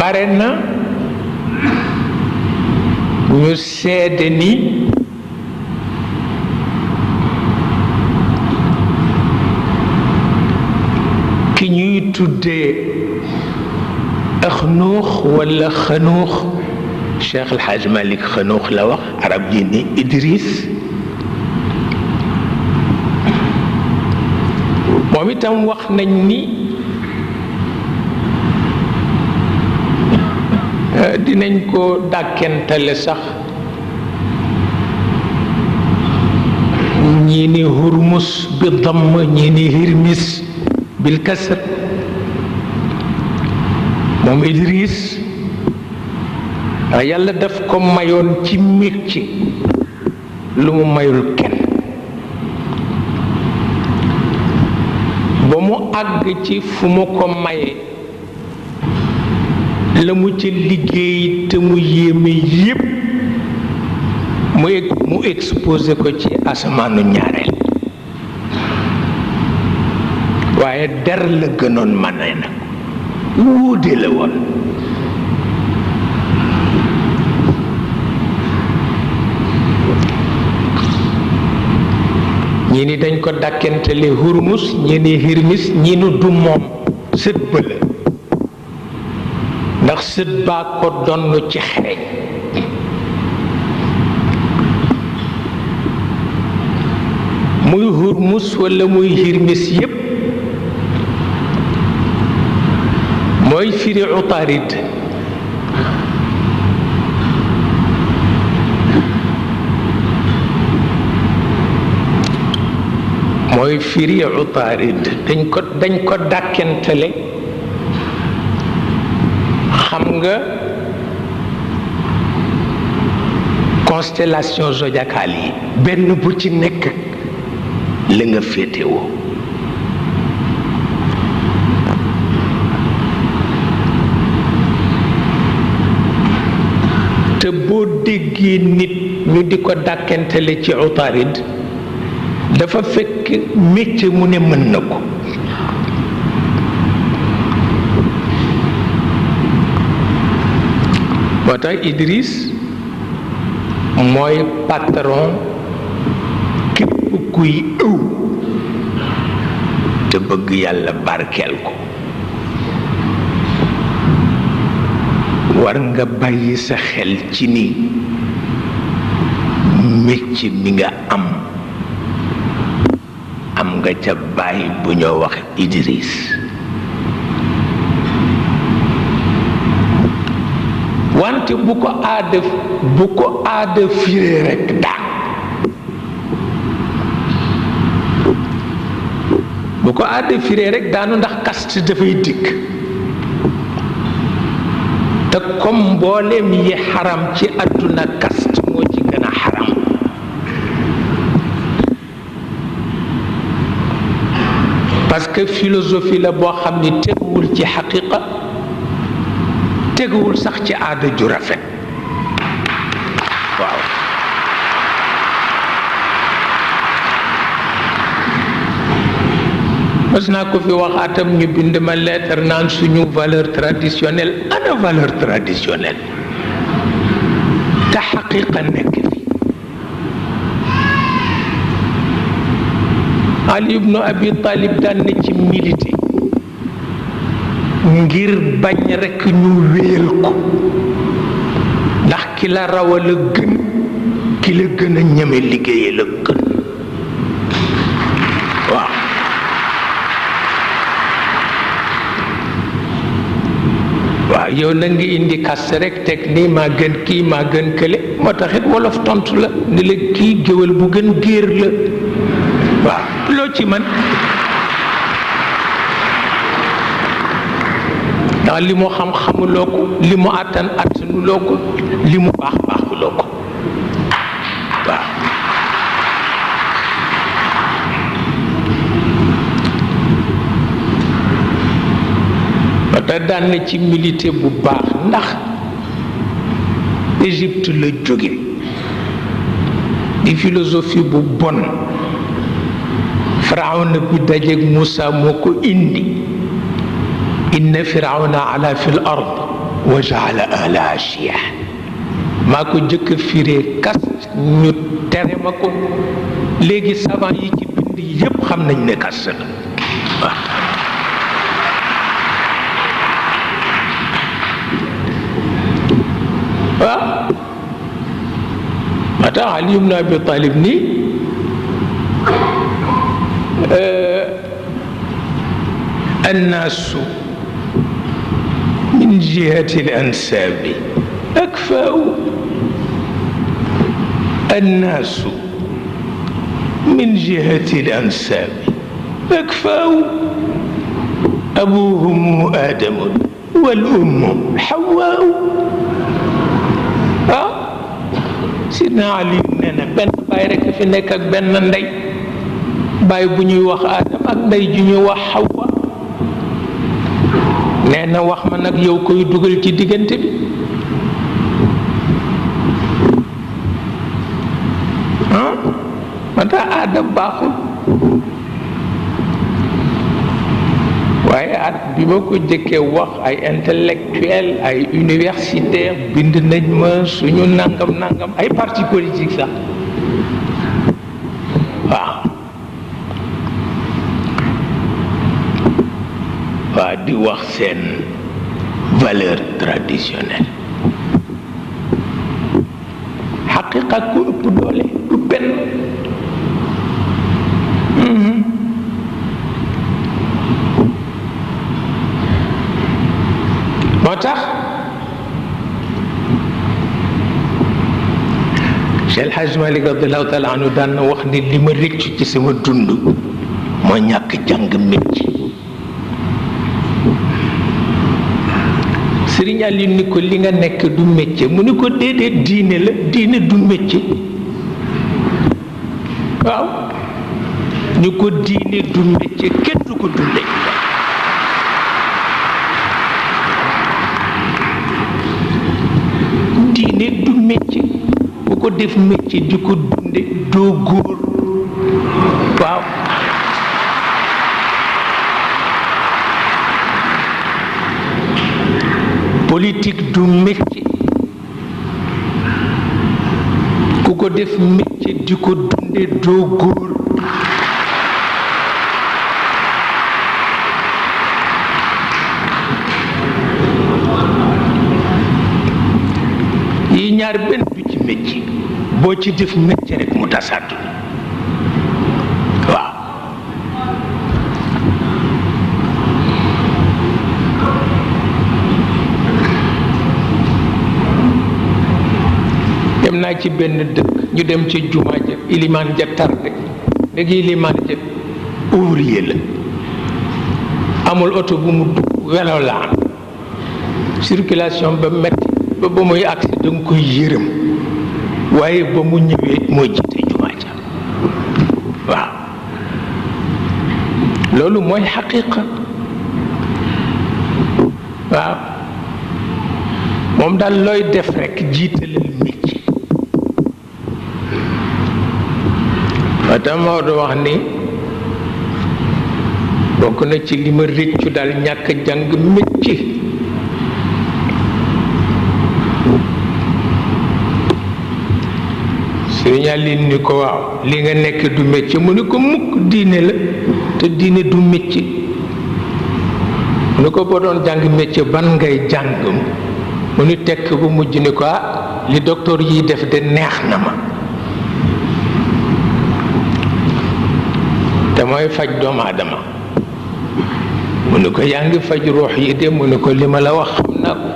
bare na ñu seede ni ki ñuy tuddee axnuux wala xanuux Cheikh El Hadj Malick xanuux la wax arab ji ni Idriss moom itam wax nañ ni dinañ ko dàkkentale sax ñii ni hurmus bi damm ñii ni hirmis bil kasr moom Idriss yàlla daf ko mayoon ci métier lu mu mayul kenn ba mu àgg ci fu mu ko maye la mu ci liggéey te mu yéeme yépp mu exposé ko ci asamaanu ñaareel waaye der la gënoon mën na nag wuude la woon ñii ni dañ ko dàkkentale hurmus ñii ni hirmis ñii ni du moom sët ba la ndax sët baa ko donn ci xereñ muy hurmus walla muy hirmis yépp mooy firi utaarid mooy firi utaarid dañ ko dàkkentale xam nga constellation zodiacale yi benn bu ci nekk la nga féetewoo te boo déggee nit ñu di ko dàkkentale ci utaarid dafa fekk métier mu ne mën na ko moo tax Idriss mooy patron képp kuy ëw te bëgg yàlla barkeel ko war nga bàyyi sa xel ci ni métier mi nga am nga ca bàyyi bu ñoo wax Idriss wante bu ko aada firee rekk daan bu ko aada firee rekk daanu ndax caste dafay dikk te comme mbooleem yi xaram ci àdduna caste moo ci gën a xaram parce que philosophie la boo xam ni teguwul ci xaqiqa teguwul sax ci aada ju rafet waaw mas naa ko fi waxaatam ñu bind ma lettre naan suñu valeur traditionnelle ana valeur traditionnelle te xaqiqa nekk fi Ali ibnu Abi Talib daan na ci milité ngir bañ rekk ñu wéyal ko ndax ki la raw a la gën ki la gën a ñeme liggéeye la gën waaw waaw yow na ngi indi kaste rek teg nii maa gën kii maa gën kële moo taxit wolof tontu la ni la kii géwél bu gën géer la waaw loo ci man ndax li mu xam xamuloo ko li mu àttan àttanuloo ko li mu baax baaxuloo ko waaw ba tax daan na ci milité bu baax ndax Égypte la jóge di philosophie bu bon Firawna bi dajeeg Moussa moo ko indi inna firawna ala fi l ard wa jaala ahlaha shiyan maa ko jëkk a firee kas ñu tere ma ko léegi savant yi ci bind yépp xam nañ ne kas la waaw waaw moo tax Ali ibn Abi Talib ni الناس من جهة الأنساب أكفاء الناس من جهة الأنساب أكفاء أبوهم آدم والأم حواء سيدنا علي نانا بن باي رك في نيك ak ben ndey baay bu ñuy wax Adam ak ndey ju ñuy wax Hawa nee na wax ma nag yow koy dugal ci diggante bi ma tax aada baaxul waaye at bi ma ko jëkkee wax ay intellectuel ay universitaire bind nañ ma suñu nangam nangam ay parti politique sax waaw di wax seen valeur traditionnelle xaqiqa ku ëpp doole du benn moo tax Cheikh El Hadj Malick radiallahu taala anhu daan na wax ni li ma rëccu ci sama dund moo ñàkk jàng métier Sëriñ Ali ni ko li nga nekk du métier mu ni ko déedéet diine la diine du métier waaw ñu ko diine du métier kenn du ko dunde diine du métier bu ko def métier di ko dunde doo góor waaw politique du métier ku ko def métier di ko dunde doo góor yi ñaar benn du ci métier boo ci def métier rek mu tasaatu waaw dem naa ci benn dëkk ñu dem ci jumaa ja ilimaan ja tardé léegi ilimaan ja ouvrier la amul oto bu mu dugg welo la am circulation ba metti ba muy agsi da nga koy yërëm waaye ba mu ñëwee moo jiite jumaa ja waaw loolu mooy xaqiqa waaw moom daal looy def rekk jiitalal métier Matam Maodo wax ni bokk na ci li ma rëccu daal ñàkk jàng métier Sëriñ Aline ni ko waaw li nga nekk du métier mu ni ko mukk diine la te diine du métier mu ni ko boo doon jàng métier ban ngay jàng mu ni tekk bu mujj ni ko li docteur yi def de neex na ma te mooy faj doomu aadama mu ni ko yaa ngi faj ruux yi de mu ni ko li ma la wax xam naa ko